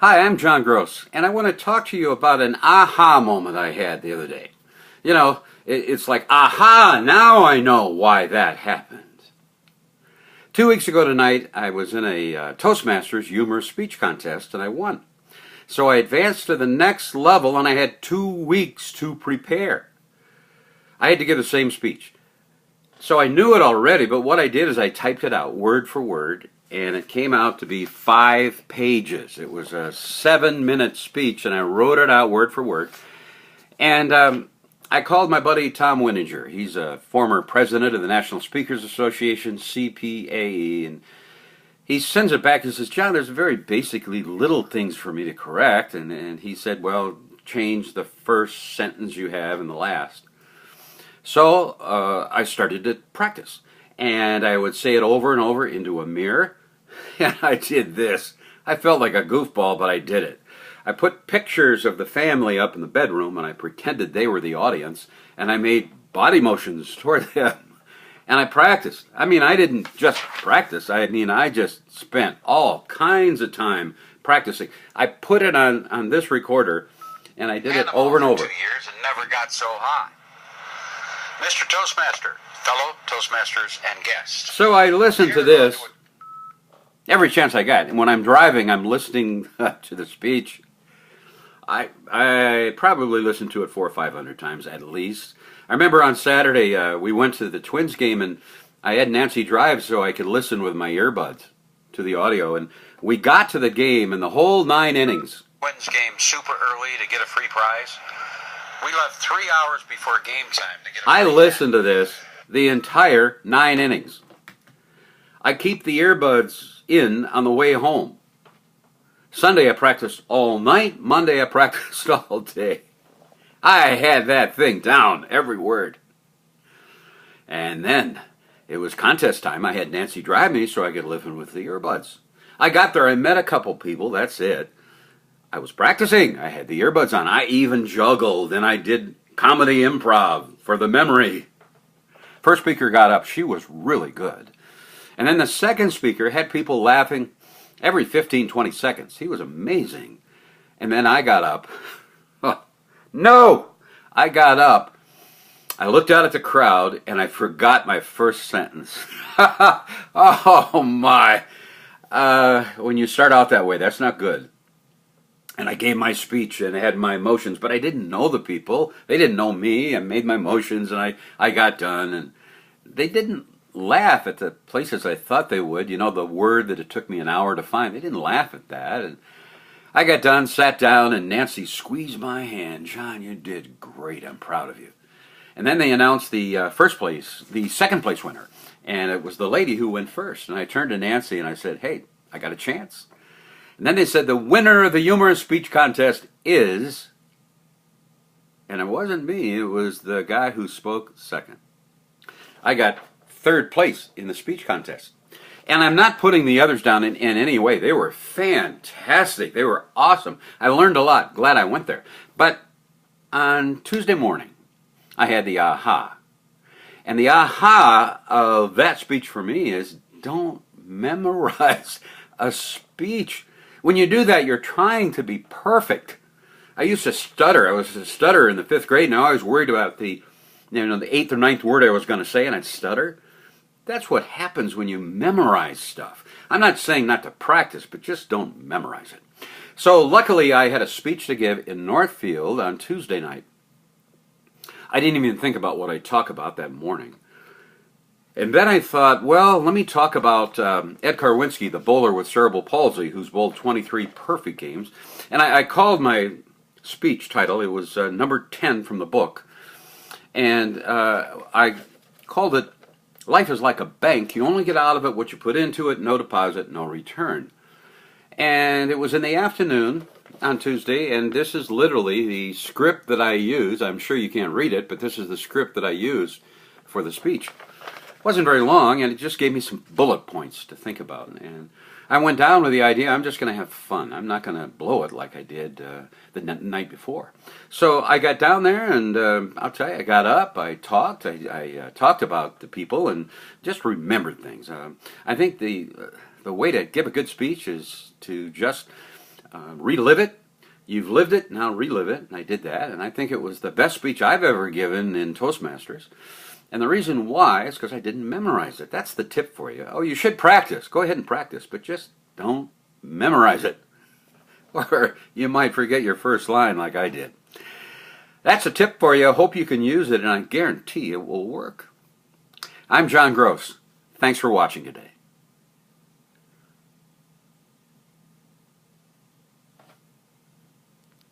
Hi, I'm John Gross, and I want to talk to you about an aha moment I had the other day. It's like, aha, now I know why that happened. 2 weeks ago tonight, I was in a Toastmasters humorous speech contest, and I won. So I advanced to the next level, and I had 2 weeks to prepare. I had to give the same speech. So I knew it already, but what I did is I typed it out word for word, and it came out to be 5 pages. It was a 7-minute speech, and I wrote it out word for word. And I called my buddy Tom Winninger. He's a former president of the National Speakers Association, CPAE, and he sends it back and says, John, there's very basically little things for me to correct. And he said, well, change the first sentence you have and the last. So I started to practice, and I would say it over and over into a mirror, and I did this. I felt like a goofball, but I did it. I put pictures of the family up in the bedroom, and I pretended they were the audience, and I made body motions toward them, and I practiced. I didn't just practice. I just spent all kinds of time practicing. I put it on this recorder, and I did it over and over. 2 years and never got so high. Mr. Toastmaster, fellow Toastmasters and guests. So I listened to this every chance I got. And when I'm driving, I'm listening to the speech. I probably listened to it 400 or 500 times at least. I remember on Saturday we went to the Twins game, and I had Nancy drive so I could listen with my earbuds to the audio. And we got to the game, and the whole 9 innings. Twins game super early to get a free prize. We left 3 hours before game time to get a free I listened to this the entire 9 innings. I keep the earbuds in on the way home. Sunday I practiced all night. Monday I practiced all day. I had that thing down, every word. And then it was contest time. I had Nancy drive me so I could listen with the earbuds. I got there. I met a couple people. That's it. I was practicing. I had the earbuds on. I even juggled, and I did comedy improv for the memory. First speaker got up. She was really good. And then the second speaker had people laughing every 15, 20 seconds. He was amazing. And then I got up. No! I got up. I looked out at the crowd, and I forgot my first sentence. Oh, my. When you start out that way, that's not good. And I gave my speech and had my motions, but I didn't know the people. They didn't know me. I made my motions, and I got done. And they didn't laugh at the places I thought they would. You know, the word that it took me an hour to find. They didn't laugh at that. And I got done, sat down, and Nancy squeezed my hand. John, you did great. I'm proud of you. And then they announced the second place winner. And it was the lady who went first. And I turned to Nancy and I said, hey, I got a chance. And then they said the winner of the humorous speech contest is, and it wasn't me, it was the guy who spoke second. I got third place in the speech contest. And I'm not putting the others down in any way. They were fantastic. They were awesome. I learned a lot. Glad I went there. But on Tuesday morning, I had the aha. And the aha of that speech for me is don't memorize a speech. When you do that, you're trying to be perfect. I used to stutter. I was a stutterer in the 5th grade, and I was worried about the 8th or 9th word I was going to say, and I'd stutter. That's what happens when you memorize stuff. I'm not saying not to practice, but just don't memorize it. So luckily, I had a speech to give in Northfield on Tuesday night. I didn't even think about what I'd talk about that morning. And then I thought, well, let me talk about Ed Karwinski, the bowler with cerebral palsy, who's bowled 23 perfect games. And I called my speech title, it was number 10 from the book, and I called it, Life is Like a Bank. You only get out of it what you put into it, no deposit, no return. And it was in the afternoon on Tuesday, and this is literally the script that I use. I'm sure you can't read it, but this is the script that I used for the speech. It wasn't very long, and it just gave me some bullet points to think about. And I went down with the idea I'm just going to have fun. I'm not going to blow it like I did the night before. So I got down there, and I'll tell you, I got up, I talked, I talked about the people, and just remembered things. I think the way to give a good speech is to just relive it. You've lived it, now relive it. And I did that, and I think it was the best speech I've ever given in Toastmasters. And the reason why is because I didn't memorize it. That's the tip for you. Oh, you should practice. Go ahead and practice, but just don't memorize it. Or you might forget your first line like I did. That's a tip for you. I hope you can use it, and I guarantee it will work. I'm John Gross. Thanks for watching today.